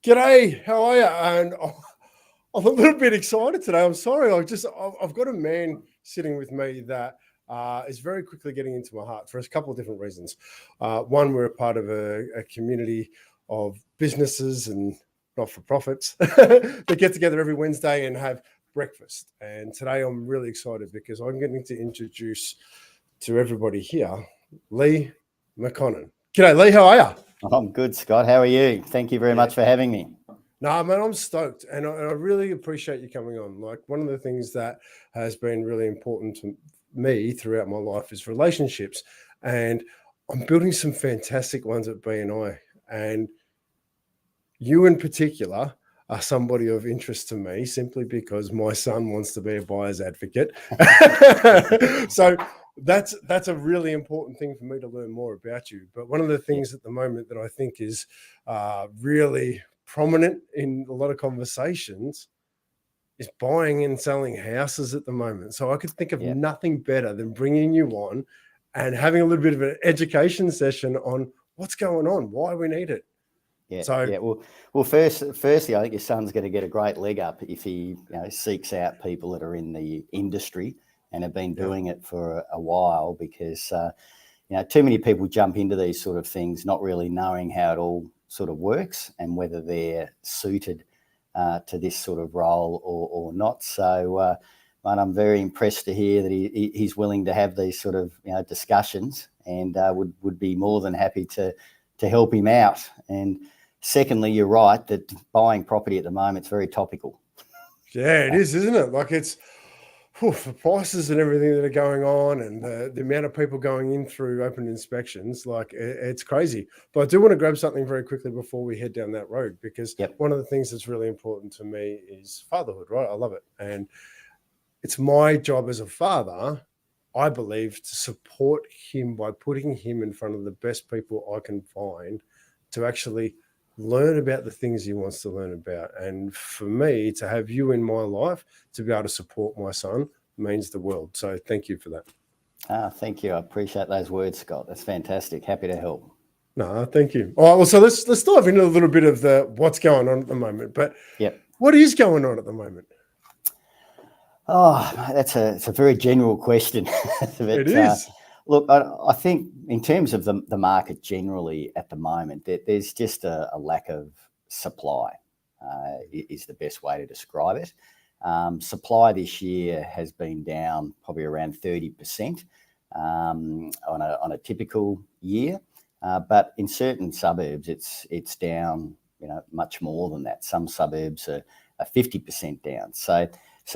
G'day, how are you? And I'm a little bit excited today. I'm sorry. I've got a man sitting with me that is very quickly getting into my heart for a couple of different reasons. One, we're a part of a community of businesses and not-for-profits that get together every Wednesday and have breakfast. And today I'm really excited because I'm getting to introduce to everybody here, Leigh McConnon. G'day, Leigh. How are you? I'm good, Scott. How are you? Thank you very much for having me. No, man, I'm stoked. And I really appreciate you coming on. Like, one of the things that has been really important to me throughout my life is relationships. And I'm building some fantastic ones at BNI. And you in particular are somebody of interest to me simply because my son wants to be a buyer's advocate. So that's a really important thing for me to learn more about you. But one of the things at the moment that I think is really prominent in a lot of conversations is buying and selling houses at the moment. So I could think of nothing better than bringing you on and having a little bit of an education session on what's going on, why we need it. Well, firstly, I think your son's going to get a great leg up if he seeks out people that are in the industry and have been doing it for a while, because too many people jump into these sort of things not really knowing how it all sort of works and whether they're suited to this sort of role or not. So, I'm very impressed to hear that he's willing to have these sort of discussions, and would be more than happy to help him out. And secondly, you're right that buying property at the moment is very topical. Yeah, it is, isn't it? Like, it's the prices and everything that are going on, and the amount of people going in through open inspections, like it's crazy. But I do want to grab something very quickly before we head down that road, because one of the things that's really important to me is fatherhood, right? I love it. And it's my job as a father, I believe, to support him by putting him in front of the best people I can find to actually learn about the things he wants to learn about. And for me, to have you in my life to be able to support my son means the world. So thank you for that. Thank you. I appreciate those words, Scott. That's fantastic. Happy to help. No, thank you. All right, well, so let's dive into a little bit of what's going on at the moment. But what is going on at the moment? Oh, it's a very general question. It is. Look, I think in terms of the market generally at the moment, there's just a lack of supply, is the best way to describe it. Supply this year has been down probably around 30% on a typical year, but in certain suburbs it's down much more than that. Some suburbs are 50% down. So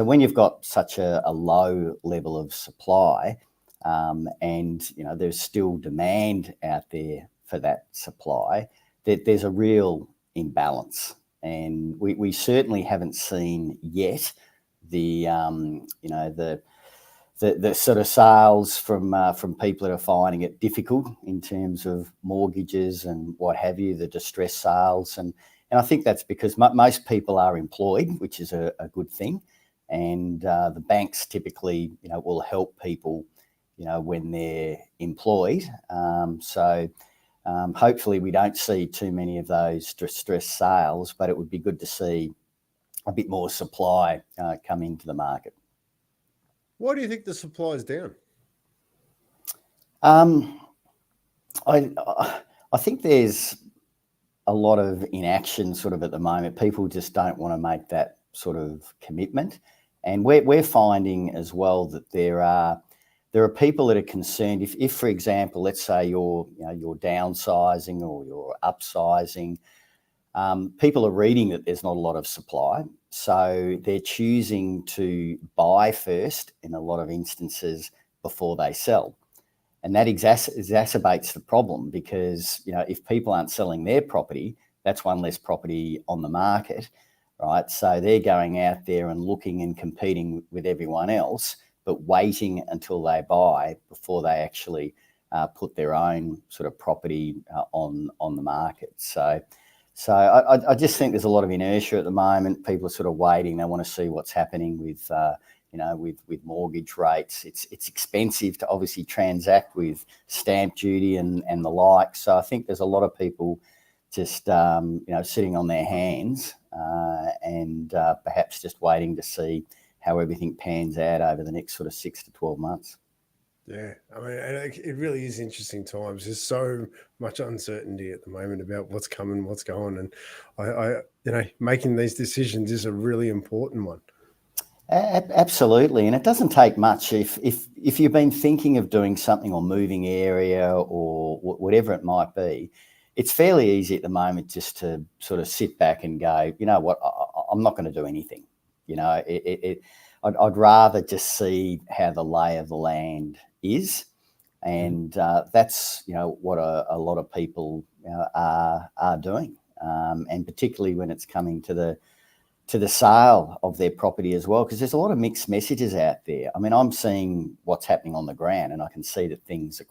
when you've got such a low level of supply, and there's still demand out there for that supply, there's a real imbalance, and we certainly haven't seen yet the sort of sales from people that are finding it difficult in terms of mortgages and what have you, the distress sales, and I think that's because most people are employed, which is a good thing, and the banks typically will help people when they're employed. So hopefully we don't see too many of those distressed sales, but it would be good to see a bit more supply come into the market. Why do you think the supply is down? I think there's a lot of inaction sort of at the moment. People just don't want to make that sort of commitment. And we're finding as well that there are people that are concerned if for example, let's say you're downsizing or you're upsizing, people are reading that there's not a lot of supply, so they're choosing to buy first in a lot of instances before they sell, and that exacerbates the problem, because if people aren't selling their property, that's one less property on the market, right? So they're going out there and looking and competing with everyone else, but waiting until they buy before they actually put their own sort of property on the market. So I just think there's a lot of inertia at the moment. People are sort of waiting. They want to see what's happening with mortgage rates. It's expensive to obviously transact with stamp duty and the like. So I think there's a lot of people just sitting on their hands and perhaps just waiting to see how everything pans out over the next sort of 6 to 12 months. Yeah, I mean, and it really is interesting times. There's so much uncertainty at the moment about what's coming, what's going, and making these decisions is a really important one. Absolutely, and it doesn't take much. If you've been thinking of doing something or moving area or whatever it might be, it's fairly easy at the moment just to sort of sit back and go, you know what, I'm not going to do anything. I'd rather just see how the lay of the land is, and that's what a lot of people are doing, and particularly when it's coming to the sale of their property as well, because there's a lot of mixed messages out there. I mean, I'm seeing what's happening on the ground, and I can see that things are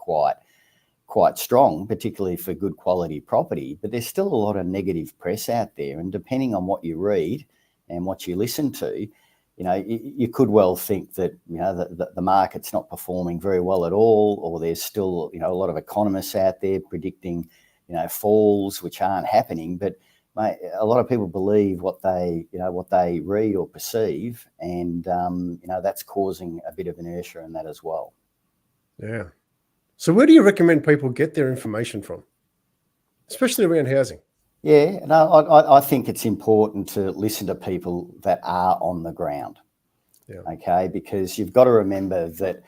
quite strong, particularly for good quality property, but there's still a lot of negative press out there, and depending on what you read and what you listen to, you could well think that the market's not performing very well at all, or there's still a lot of economists out there predicting falls which aren't happening. But mate, a lot of people believe what they read or perceive, and that's causing a bit of inertia in that as well. Yeah. So where do you recommend people get their information from, especially around housing? Yeah, no, I think it's important to listen to people that are on the ground. Yeah. Okay, because you've got to remember that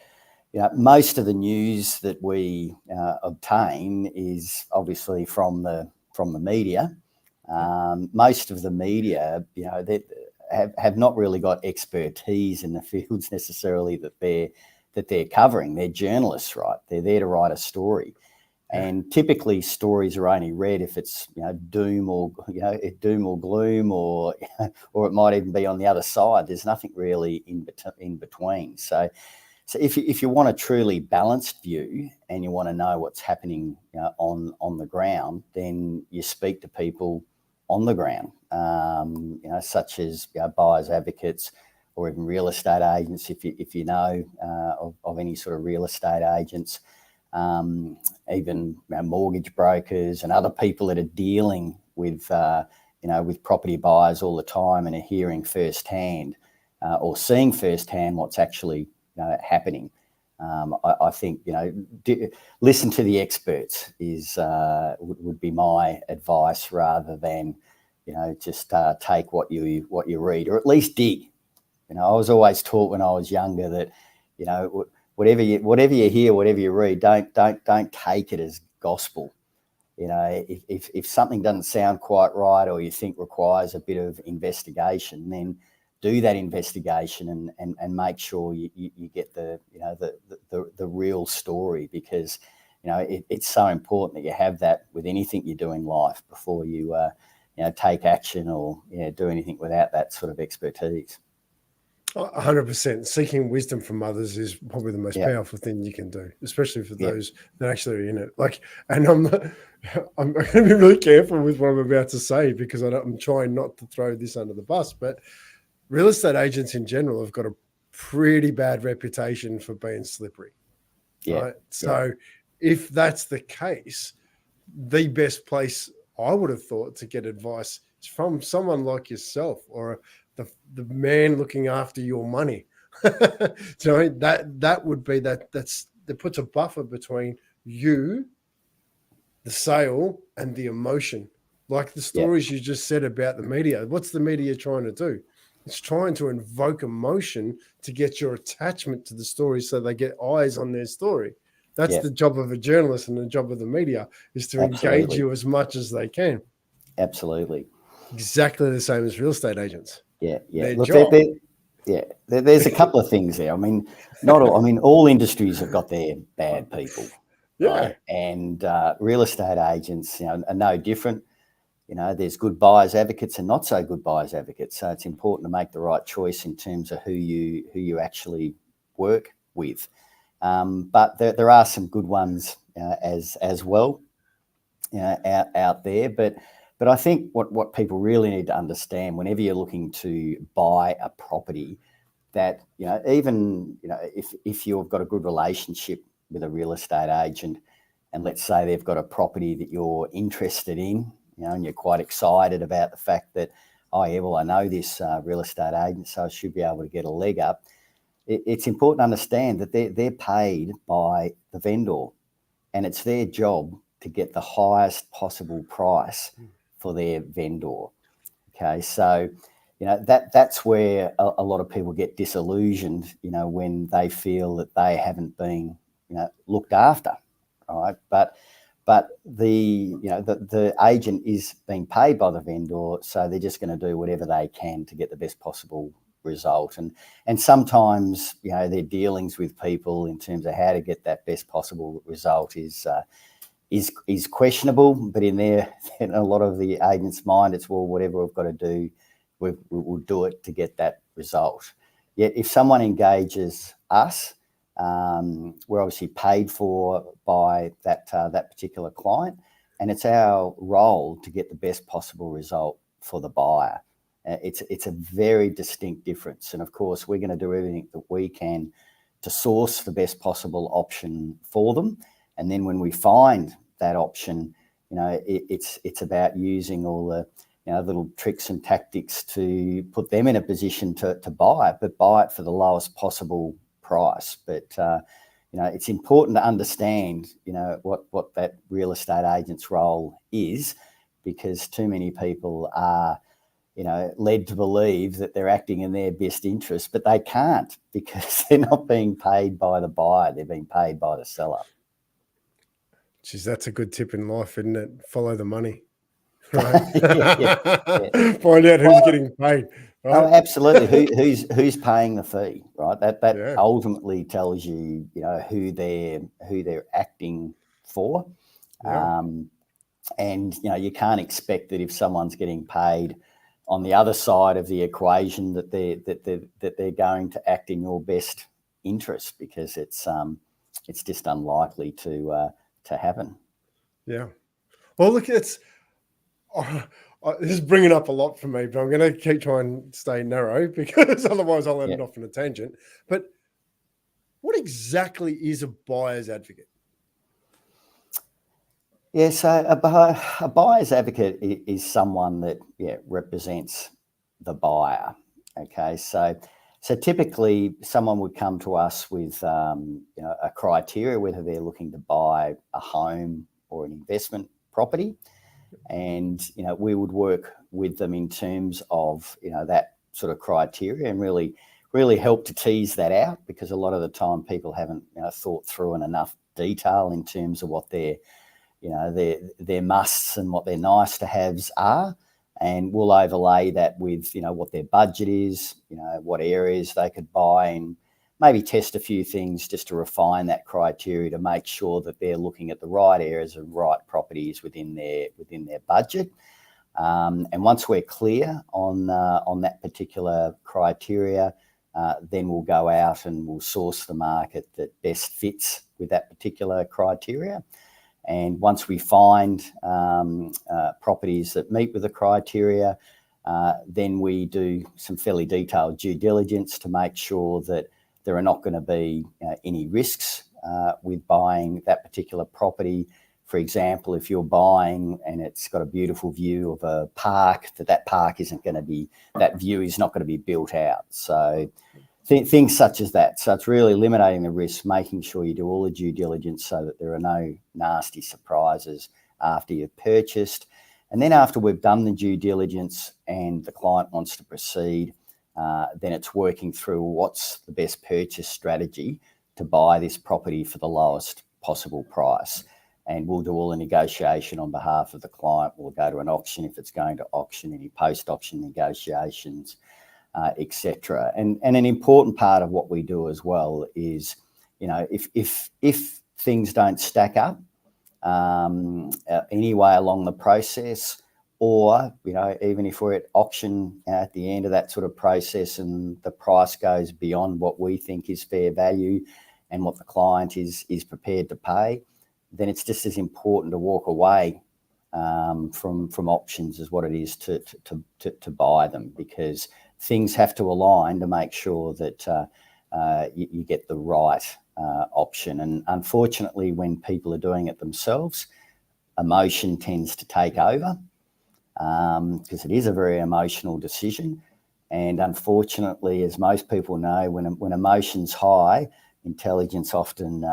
most of the news that we obtain is obviously from the media. Most of the media, they have not really got expertise in the fields necessarily that they're covering. They're journalists, right? They're there to write a story. And typically between are only read if it's doom or gloom, or or it might even be on the other side. There's nothing really in between. So if you want a truly balanced view and you want to know what's happening on the ground, then you speak to people on the ground, such as buyers advocates or even real estate agents. If you know of any sort of real estate agents. Even mortgage brokers and other people that are dealing with with property buyers all the time and are hearing firsthand or seeing firsthand what's actually happening. I think listen to the experts would be my advice, rather than just take what you read, or at least dig. I was always taught when I was younger that whatever you hear, whatever you read, don't take it as gospel. If something doesn't sound quite right, or you think requires a bit of investigation, then do that investigation and make sure you get the real story, because it's so important that you have that with anything you do in life before you take action or do anything without that sort of expertise. 100%. Seeking wisdom from others is probably the most powerful thing you can do, especially for those that actually are in it. And I'm going to be really careful with what I'm about to say, because I'm trying not to throw this under the bus, but real estate agents in general have got a pretty bad reputation for being slippery. Yeah. Right? So if that's the case, the best place I would have thought to get advice is from someone like yourself, or the man looking after your money. So that would be that puts a buffer between you, the sale, and the emotion. Like the stories you just said about the media. What's the media trying to do? It's trying to invoke emotion to get your attachment to the story, so they get eyes on their story. That's the job of a journalist, and the job of the media is to engage you as much as they can. Absolutely. Exactly the same as real estate agents. Yeah. Look, there's a couple of things there. I mean, all industries have got their bad people. Right? And real estate agents, are no different. There's good buyers advocates and not so good buyers advocates. So it's important to make the right choice in terms of who you actually work with. But there are some good ones as well out there. But I think what people really need to understand whenever you're looking to buy a property, that even if you've got a good relationship with a real estate agent, and let's say they've got a property that you're interested in, and you're quite excited about the fact that, oh yeah, well, I know this real estate agent, so I should be able to get a leg up. It's important to understand that they're paid by the vendor, and it's their job to get the highest possible price for their vendor. Okay, so that's where a lot of people get disillusioned, when they feel that they haven't been looked after, right? But the agent is being paid by the vendor, so they're just going to do whatever they can to get the best possible result. And sometimes their dealings with people in terms of how to get that best possible result is questionable. But in a lot of the agents' mind, it's, well, whatever we've got to do, we'll do it to get that result. Yet if someone engages us, we're obviously paid for by that particular client, and it's our role to get the best possible result for the buyer. It's a very distinct difference, and of course we're going to do everything that we can to source the best possible option for them. And then when we find that option, it's about using all the little tricks and tactics to put them in a position to buy it, but buy it for the lowest possible price. But it's important to understand what that real estate agent's role is, because too many people are led to believe that they're acting in their best interest, but they can't, because they're not being paid by the buyer, they're being paid by the seller. Geez, that's a good tip in life, isn't it? Follow the money, right? Yeah. Find out who's getting paid. Right? Oh, absolutely. Who's paying the fee, right? That ultimately tells you, who they're acting for. Yeah. And you can't expect that if someone's getting paid on the other side of the equation that they're going to act in your best interest, because it's just unlikely to happen. Yeah. Well, look, this is bringing up a lot for me, but I'm going to keep trying to stay narrow, because otherwise I'll end off on a tangent. But what exactly is a buyer's advocate? Yeah, so a buyer's advocate is someone that represents the buyer. Okay, so typically someone would come to us with a criteria, whether they're looking to buy a home or an investment property, and we would work with them in terms of that sort of criteria, and really help to tease that out, because a lot of the time people haven't thought through in enough detail in terms of what their musts and what their nice to haves are. And we'll overlay that with what their budget is, what areas they could buy, and maybe test a few things just to refine that criteria to make sure that they're looking at the right areas and right properties within their budget. And once we're clear on that particular criteria, then we'll go out and we'll source the market that best fits with that particular criteria. And once we find properties that meet with the criteria, then we do some fairly detailed due diligence to make sure that there are not going to be any risks with buying that particular property. For example, if you're buying and it's got a beautiful view of a park, that park isn't going to be, that view is not going to be built out. So things such as that. So it's really eliminating the risk, making sure you do all the due diligence so that there are no nasty surprises after you've purchased. And then after we've done the due diligence and the client wants to proceed, then it's working through what's the best purchase strategy to buy this property for the lowest possible price. And we'll do all the negotiation on behalf of the client. We'll go to an auction if it's going to auction, any post-auction negotiations, etc. And an important part of what we do as well is, if things don't stack up anyway along the process, or even if we're at auction at the end of that sort of process and the price goes beyond what we think is fair value and what the client is prepared to pay, then it's just as important to walk away from options as what it is to buy them, because things have to align to make sure that you get the right option. And unfortunately, when people are doing it themselves, emotion tends to take over, because it is a very emotional decision. And unfortunately, as most people know, when emotion's high, intelligence often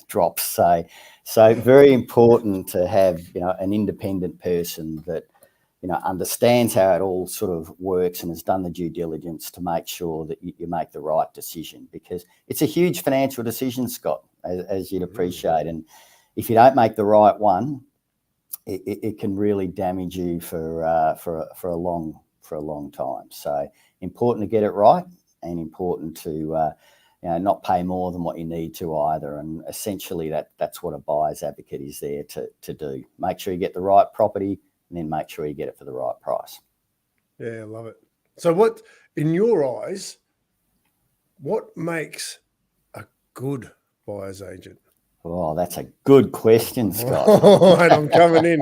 drops. So very important to have, an independent person that, understands how it all sort of works and has done the due diligence to make sure that you make the right decision, because it's a huge financial decision, Scott, as you'd appreciate. And if you don't make the right one, it can really damage you for a long time. So important to get it right, and important to not pay more than what you need to either. And essentially that's what a buyer's advocate is there to do. Make sure you get the right property, and then make sure you get it for the right price. Yeah, I love it. So what, in your eyes, what makes a good buyer's agent? Oh, that's a good question, Scott. All right, I'm coming in.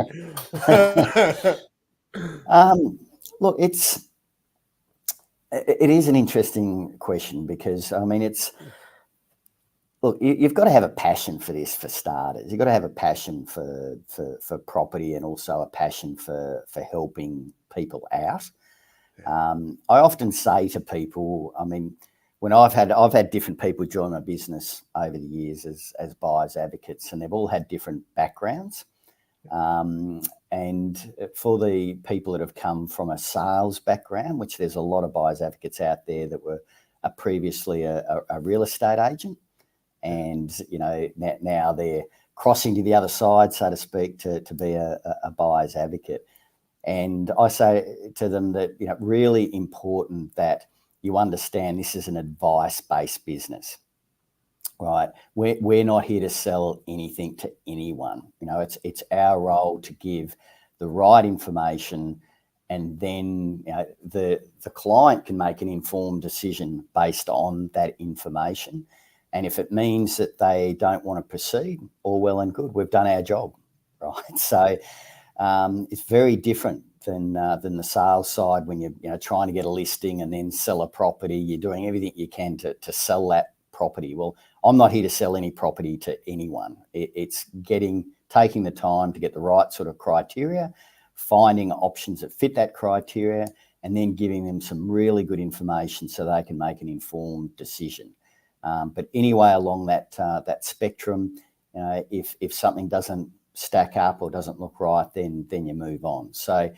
Look, it is an interesting question, because, look, you've got to have a passion for this, for starters. You've got to have a passion for property, and also a passion for helping people out. I often say to people, when I've had different people join my business over the years as buyers advocates, and they've all had different backgrounds. And for the people that have come from a sales background, which there's a lot of buyers advocates out there that were previously a real estate agent, and now they're crossing to the other side, so to speak, to be a buyer's advocate. And I say to them that really important that you understand this is an advice-based business, right? We're not here to sell anything to anyone. It's our role to give the right information, and then the client can make an informed decision based on that information. And if it means that they don't want to proceed, all well and good. We've done our job, right? So it's very different than the sales side, when you're trying to get a listing and then sell a property. You're doing everything you can to sell that property. Well, I'm not here to sell any property to anyone. It's taking the time to get the right sort of criteria, finding options that fit that criteria, and then giving them some really good information so they can make an informed decision. But anyway, along that spectrum, if something doesn't stack up or doesn't look right, then you move on. So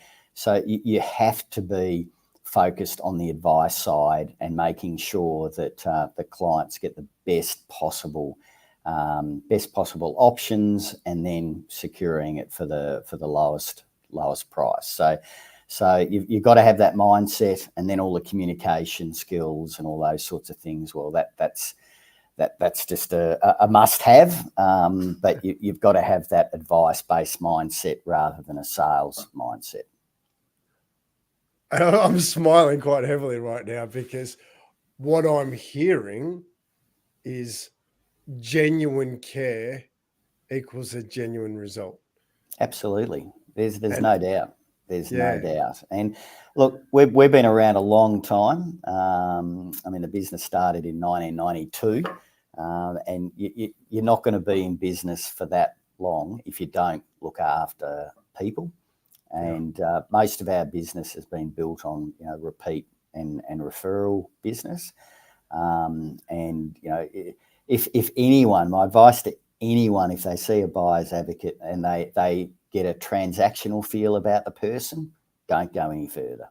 you have to be focused on the advice side, and making sure that the clients get the best possible options, and then securing it for the lowest price. So you've got to have that mindset, and then all the communication skills and all those sorts of things. Well, that's just a must-have, but you've got to have that advice-based mindset rather than a sales mindset. I'm smiling quite heavily right now, because what I'm hearing is genuine care equals a genuine result. Absolutely. There's no doubt. No doubt. And look, we've been around a long time. The business started in 1992, and you're not going to be in business for that long if you don't look after people. And most of our business has been built on repeat and referral business. If anyone, my advice to anyone, if they see a buyer's advocate and they get a transactional feel about the person, don't go any further.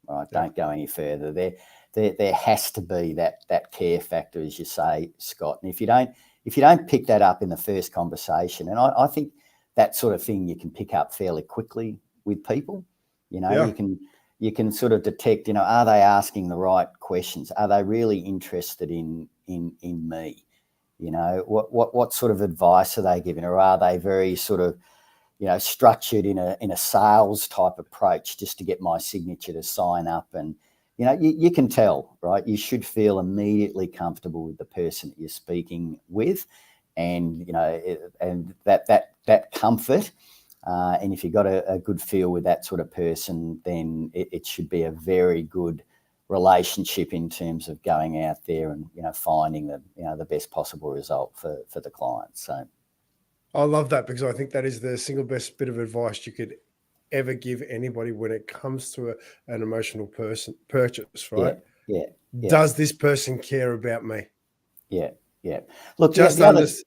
Right? Yeah. Don't go any further. There has to be that care factor, as you say, Scott. And if you don't pick that up in the first conversation, and I think that sort of thing you can pick up fairly quickly with people. You can sort of detect, are they asking the right questions? Are they really interested in me? What sort of advice are they giving, or are they very sort of structured in a sales type approach just to get my signature to sign up? And you can tell, right? You should feel immediately comfortable with the person that you're speaking with, and and that comfort. And if you've got a good feel with that sort of person, then it should be a very good relationship in terms of going out there and finding the best possible result for the client. So I love that, because I think that is the single best bit of advice you could ever give anybody when it comes to an emotional purchase, right? Yeah. Does this person care about me? Yeah. Look, Just the other. understand.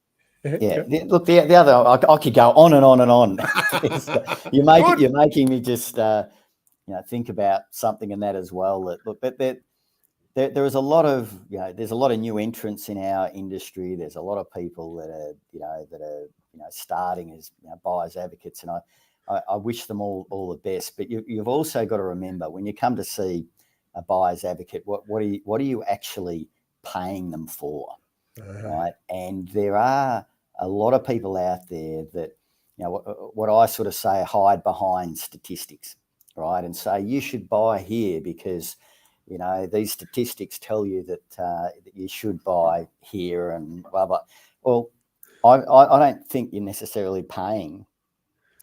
Yeah. Look, the other. I could go on and on and on. Good. You're making me just think about something in that as well. That look, there is a lot of there's a lot of new entrants in our industry. There's a lot of people that are starting as buyers advocates, and I wish them all the best. But you've also got to remember when you come to see a buyer's advocate, what are you actually paying them for, right? And there are a lot of people out there that what I sort of say hide behind statistics, right, and say you should buy here because these statistics tell you that you should buy here and blah blah. Well, I don't think you're necessarily paying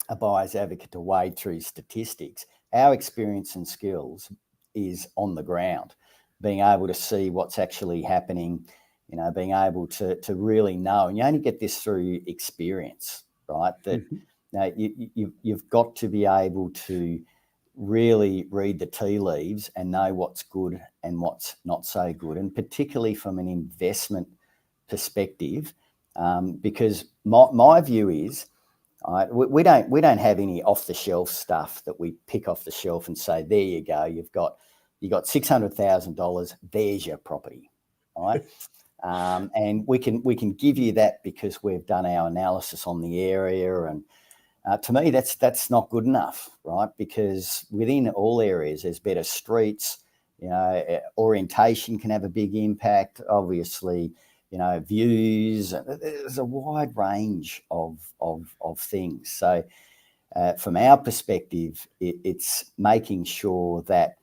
a buyer's advocate to wade through statistics. Our experience and skills is on the ground, being able to see what's actually happening, being able to really know. And you only get this through experience, right? That you've got to be able to really read the tea leaves and know what's good and what's not so good, and particularly from an investment perspective, because my view is we don't have any off the shelf stuff that we pick off the shelf and say, there you go, you got $600,000, there's your property, right? And we can give you that because we've done our analysis on the area. And to me, that's not good enough, right? Because within all areas, there's better streets. Orientation can have a big impact. Obviously, views. There's a wide range of things. So, from our perspective, it's making sure that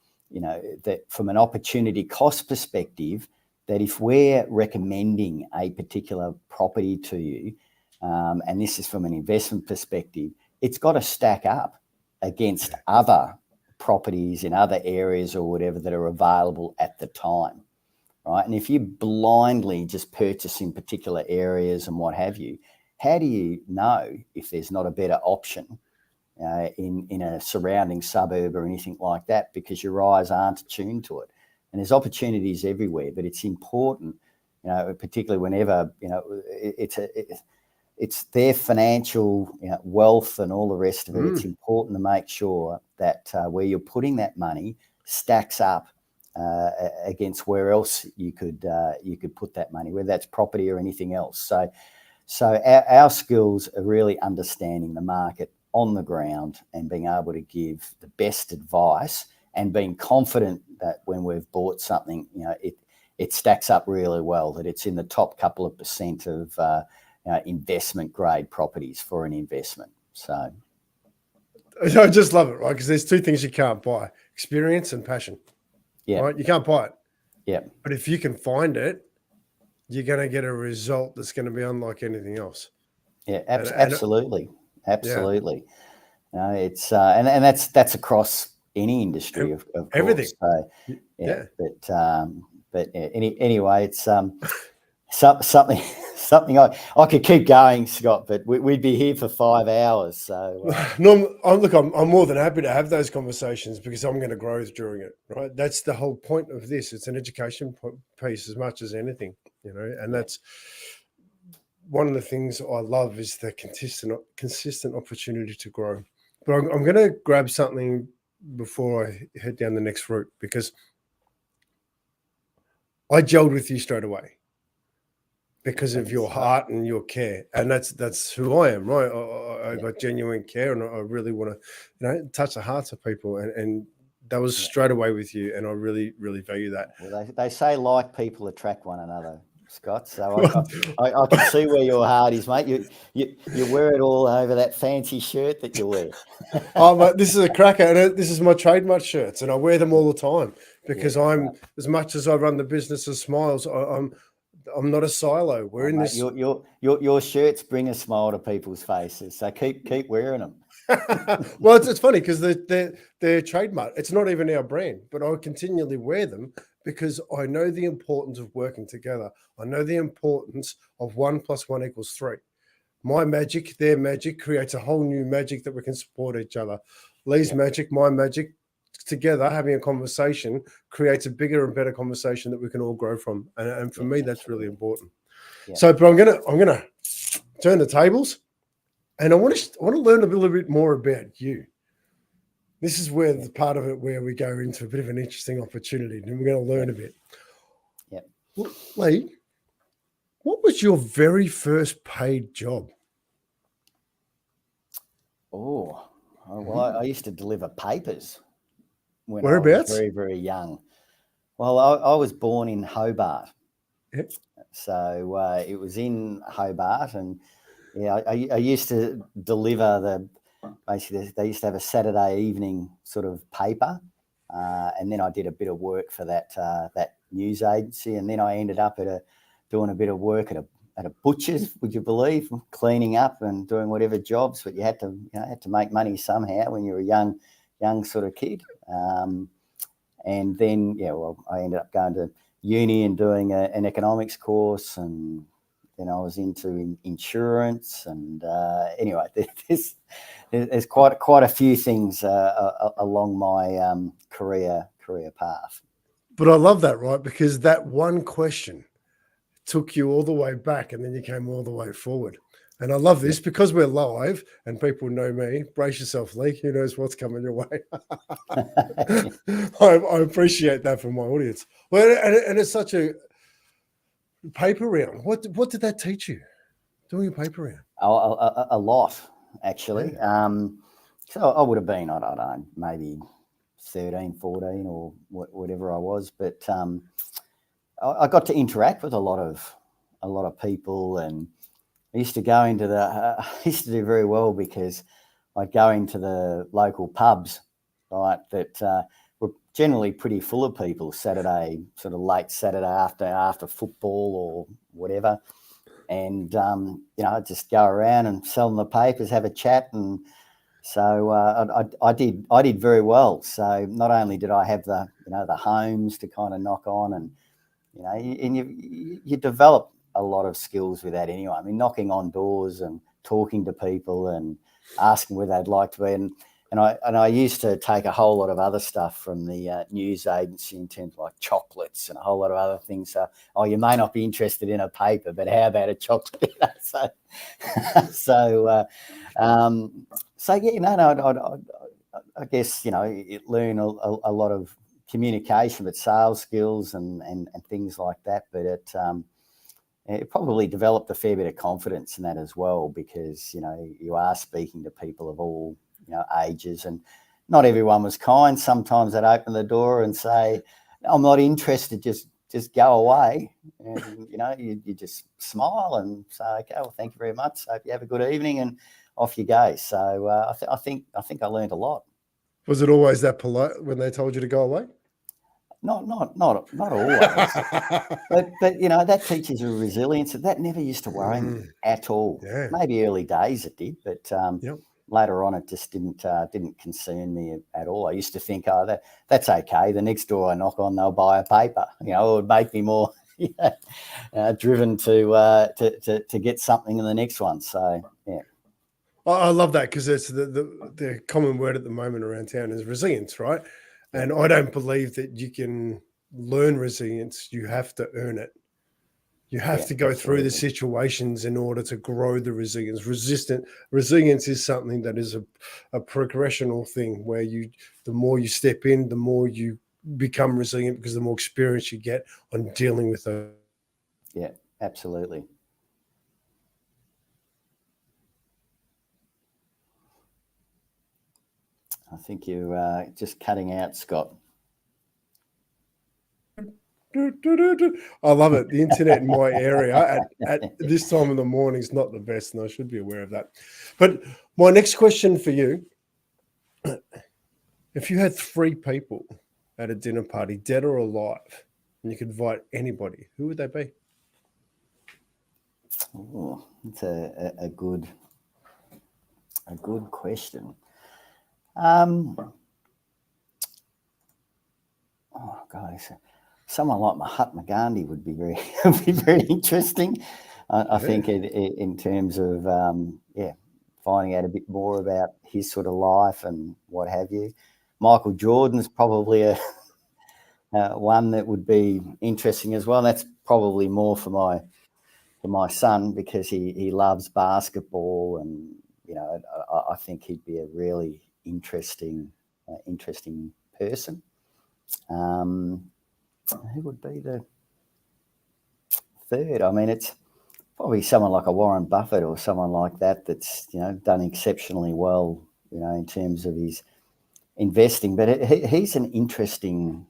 that from an opportunity cost perspective, that if we're recommending a particular property to you, and this is from an investment perspective, it's got to stack up against other properties in other areas or whatever that are available at the time, right? And if you blindly just purchase in particular areas and what have you, how do you know if there's not a better option in a surrounding suburb or anything like that, because your eyes aren't attuned to it? And there's opportunities everywhere, but it's important, particularly whenever, it's their financial wealth and all the rest of it. It's important to make sure that where you're putting that money stacks up against where else you could put that money, whether that's property or anything else. So our skills are really understanding the market on the ground and being able to give the best advice and being confident that when we've bought something, it stacks up really well, that it's in the top couple of percent of investment grade properties for an investment. So I just love it, right? Because there's two things you can't buy: experience and passion. Yeah, right? You can't buy it. Yeah, but if you can find it, you're going to get a result that's going to be unlike anything else. Yeah, absolutely. Yeah. It's and that's across any industry, of course. Everything. So, yeah. But anyway, it's something I could keep going, Scott, but we'd be here for 5 hours. So I'm more than happy to have those conversations because I'm going to grow during it. Right, that's the whole point of this. It's an education piece as much as anything, and that's one of the things I love is the consistent opportunity to grow. But I'm going to grab something before I head down the next route, because I gelled with you straight away because of your heart and your care, and that's who I am, right? I got genuine care, and I really want to, touch the hearts of people, and that was straight away with you, and I really, really value that. Well, they say like people attract one another, Scott. So I can see where your heart is, mate. You wear it all over that fancy shirt that you wear. Oh, but this is a cracker, and this is my trademark shirts, and I wear them all the time because as much as I run the business of Smiles, I'm not a silo. We're in this. Your shirts bring a smile to people's faces, so keep wearing them. Well, it's funny because they're trademark. It's not even our brand, but I continually wear them because I know the importance of working together. I know the importance of 1 + 1 = 3. My magic, their magic creates a whole new magic that we can support each other. Leigh's magic, my magic, together having a conversation creates a bigger and better conversation that we can all grow from. And for me, that's really important. Yeah. So, but I'm gonna turn the tables, and I want to learn a little bit more about you. This is where the part of it where we go into a bit of an interesting opportunity, and we're going to learn a bit. Yeah. Well, Leigh, what was your very first paid job? Oh, well, I used to deliver papers when I was Whereabouts? very, very young. Well, I was born in Hobart. Yep. So it was in Hobart, and I used to deliver basically they used to have a Saturday evening sort of paper, and then I did a bit of work for that news agency, and then I ended up doing a bit of work at a butcher's, would you believe, cleaning up and doing whatever jobs, but you had to make money somehow when you were a young sort of kid. And then, I ended up going to uni and doing an economics course, and then I was into insurance. And anyway, there's quite a few things along my career path. But I love that, right? Because that one question took you all the way back, and then you came all the way forward. And I love this because we're live and people know me. Brace yourself, Leigh. Who knows what's coming your way? I appreciate that from my audience. Well, and it's such a paper round. What did that teach you? Doing a paper round? A lot, actually. Yeah. So I would have been, I don't know, maybe 13, 14 or whatever I was. But I got to interact with a lot of people, and I used to go into I used to do very well because I'd go into the local pubs, right, that were generally pretty full of people Saturday, sort of late Saturday after football or whatever. And, I'd just go around and sell them the papers, have a chat. And so I did very well. So not only did I have the homes to kind of knock on, and, and you develop a lot of skills with that anyway. I mean, knocking on doors and talking to people and asking where they'd like to be. And I used to take a whole lot of other stuff from the news agency in terms of like chocolates and a whole lot of other things. So, you may not be interested in a paper, but how about a chocolate? I guess, it learn a lot of communication, but sales skills and things like that. But it probably developed a fair bit of confidence in that as well, because, you are speaking to people of all, ages, and not everyone was kind. Sometimes they'd open the door and say, "I'm not interested, just go away." And, you just smile and say, "Okay, well, thank you very much. Hope you have a good evening," and off you go. So I think I learned a lot. Was it always that polite when they told you to go away? Not always, but that teaches you resilience. That never used to worry me at all. Yeah. Maybe early days it did, but Yep. later on it just didn't concern me at all. I used to think, that's okay. The next door I knock on, they'll buy a paper. It would make me more driven to get something in the next one. So yeah. I love that, because it's the common word at the moment around town is resilience, right? And I don't believe that you can learn resilience. You have to earn it. You have to go through the situations in order to grow the resilience. Resilience is something that is a progressional thing where the more you step in, the more you become resilient, because the more experience you get on dealing with those. Yeah, absolutely. I think you're just cutting out, Scott. I love it. The internet in my area at this time of the morning is not the best, and I should be aware of that. But my next question for you, if you had 3 people at a dinner party, dead or alive, and you could invite anybody, who would they be? Oh, that's a good question. Oh God, someone like Mahatma Gandhi would be very interesting. I think in terms of finding out a bit more about his sort of life and what have you. Michael Jordan's probably a one that would be interesting as well. That's probably more for my son because he loves basketball, and I think he'd be a really interesting person. Who would be the third? I mean, it's probably someone like a Warren Buffett or someone like that that's done exceptionally well in terms of his investing. But he's an interesting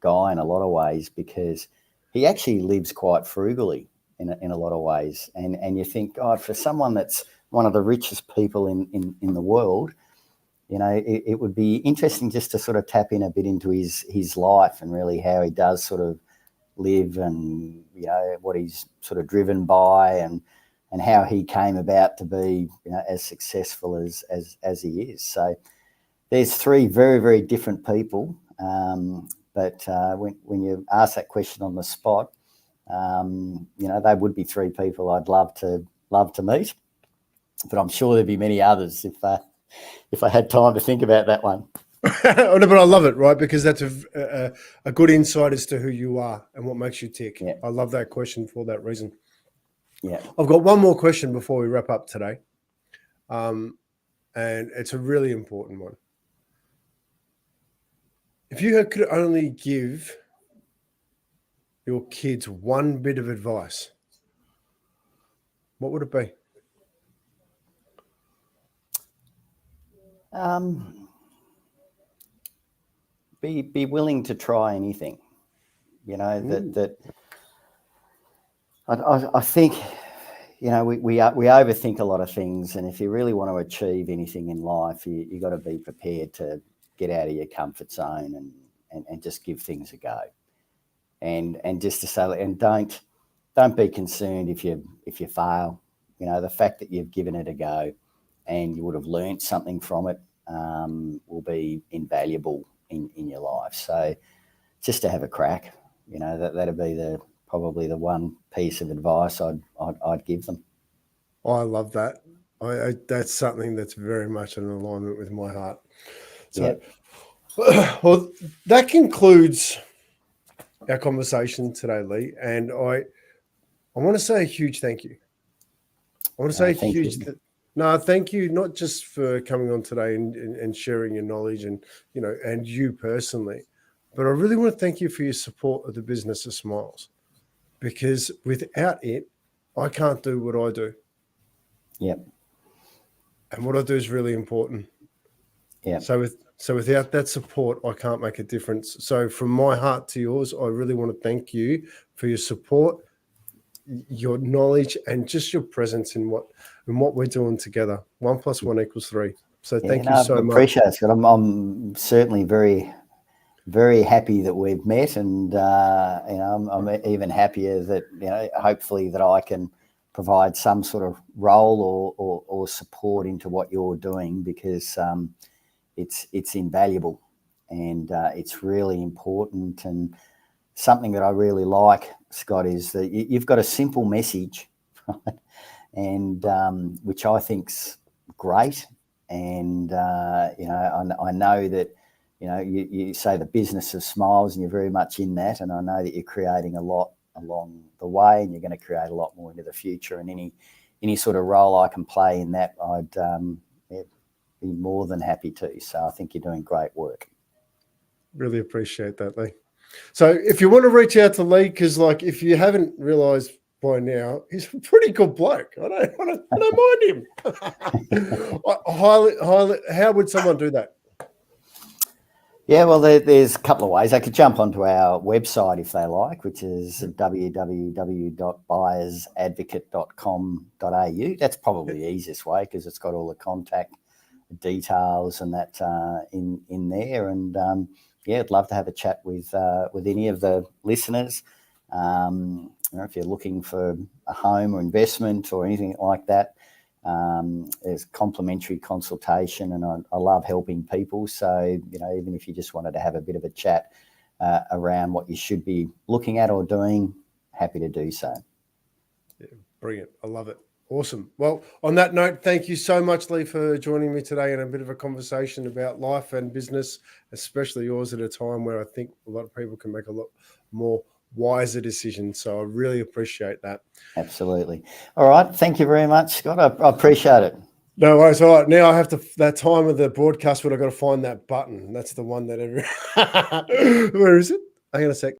guy in a lot of ways because he actually lives quite frugally in a lot of ways. And you think, God, for someone that's one of the richest people in the world, it would be interesting just to sort of tap in a bit into his life and really how he does sort of live, and what he's sort of driven by, and how he came about to be as successful as he is. So there's three very, very different people, but when you ask that question on the spot, they would be three people I'd love to meet, but I'm sure there'd be many others if I had time to think about that one. No, but I love it, right? Because that's a good insight as to who you are and what makes you tick. Yeah. I love that question for that reason. Yeah. I've got one more question before we wrap up today. And it's a really important one. If you could only give your kids one bit of advice, what would it be? Be willing to try anything. That I think we overthink a lot of things, and if you really want to achieve anything in life, you got to be prepared to get out of your comfort zone and just give things a go, and just to say, and don't be concerned if you fail. The fact that you've given it a go and you would have learned something from it will be invaluable in your life. So just to have a crack, that'd be probably the one piece of advice I'd give them. I love that. That's something that's very much in alignment with my heart. So, well, that concludes our conversation today, Leigh. And I want to say a huge thank you. I want to say thank you, not just for coming on today and sharing your knowledge and you personally, but I really want to thank you for your support of the business of Smiles, because without it, I can't do what I do. Yep. And what I do is really important. Yeah. So without that support, I can't make a difference. So from my heart to yours, I really want to thank you for your support, your knowledge, and just your presence in what we're doing together. 1 + 1 = 3. So thank you so much. I appreciate it, Scott. I'm certainly very, very happy that we've met, and I'm even happier that hopefully that I can provide some sort of role or support into what you're doing, because it's invaluable, and it's really important. And something that I really like, Scott, is that you've got a simple message, right? And which I think's great. And I know that you say the business of Smiles, and you're very much in that, and I know that you're creating a lot along the way, and you're going to create a lot more into the future. And any sort of role I can play in that, I'd be more than happy to. So I think you're doing great work. Really appreciate that, Leigh. So if you want to reach out to Leigh, because if you haven't realised by now, he's a pretty good bloke. I don't mind him. Highly, how would someone do that? Yeah, well, there's a couple of ways. They could jump onto our website if they like, which is www.buyersadvocate.com.au. That's probably the easiest way, because it's got all the contact details and that in there. And I'd love to have a chat with any of the listeners. If you're looking for a home or investment or anything like that, there's complimentary consultation, and I love helping people. So, even if you just wanted to have a bit of a chat around what you should be looking at or doing, happy to do so. Yeah, brilliant. I love it. Awesome. Well, on that note, thank you so much, Leigh, for joining me today in a bit of a conversation about life and business, especially yours at a time where I think a lot of people can make a lot more wiser decisions. So I really appreciate that. Absolutely. All right. Thank you very much, Scott. I appreciate it. No worries. All right. Now I have to, that time of the broadcast, but I've got to find that button. That's the one that where is it? Hang on a sec.